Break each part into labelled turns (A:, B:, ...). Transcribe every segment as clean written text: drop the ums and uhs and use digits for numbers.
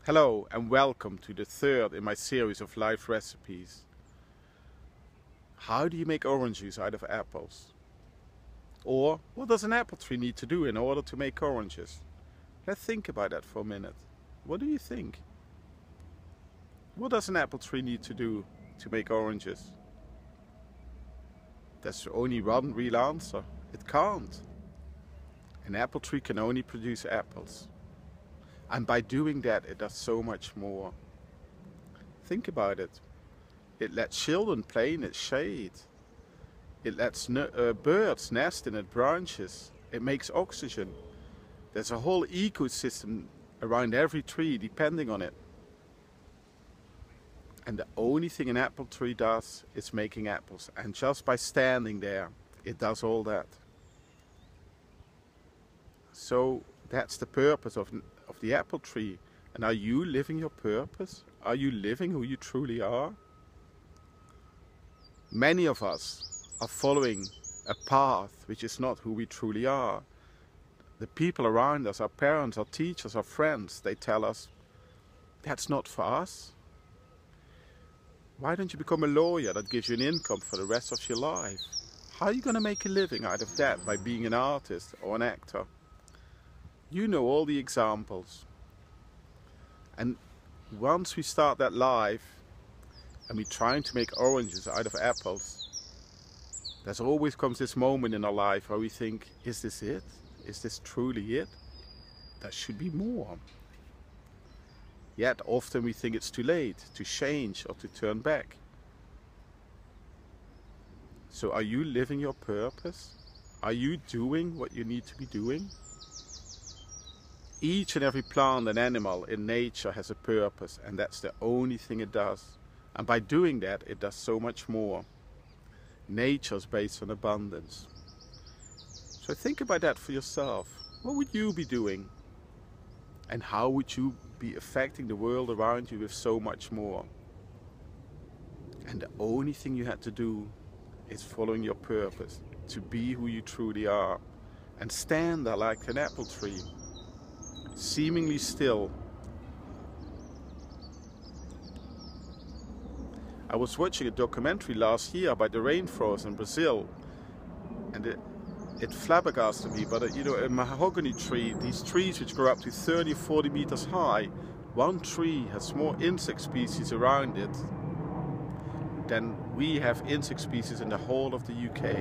A: Hello and welcome to the third in my series of life recipes. How do you make orange juice out of apples? Or what does an apple tree need to do in order to make oranges? Let's think about that for a minute. What do you think? What does an apple tree need to do to make oranges? There's only one real answer. It can't. An apple tree can only produce apples. And by doing that, it does so much more. Think about it. It lets children play in its shade. It lets birds nest in its branches. It makes oxygen. There's a whole ecosystem around every tree depending on it. And the only thing an apple tree does is making apples. And just by standing there, it does all that. So that's the purpose of the apple tree. And are you living your purpose? Are you living who you truly are? Many of us are following a path which is not who we truly are. The people around us, our parents, our teachers, our friends, they tell us, that's not for us. Why don't you become a lawyer that gives you an income for the rest of your life? How are you going to make a living out of that by being an artist or an actor? You know all the examples. And once we start that life and we're trying to make oranges out of apples, there's always comes this moment in our life where we think, is this it? Is this truly it? There should be more. Yet often we think it's too late to change or to turn back. So are you living your purpose? Are you doing what you need to be doing? Each and every plant and animal in nature has a purpose, and that's the only thing it does. And by doing that, it does so much more. Nature is based on abundance. So think about that for yourself. What would you be doing? And how would you be affecting the world around you with so much more? And the only thing you had to do is following your purpose, to be who you truly are, and stand there like an apple tree, seemingly still. I was watching a documentary last year about the rainforest in Brazil, and it flabbergasted me. But you know, a mahogany tree, these trees which grow up to 30 or 40 meters high, one tree has more insect species around it than we have insect species in the whole of the UK.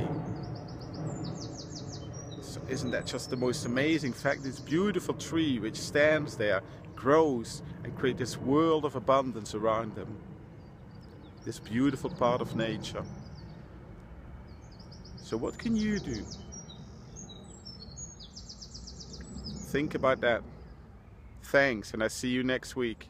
A: So isn't that just the most amazing fact? This beautiful tree which stands there, grows, and creates this world of abundance around them. This beautiful part of nature. So what can you do? Think about that. Thanks, and I see you next week.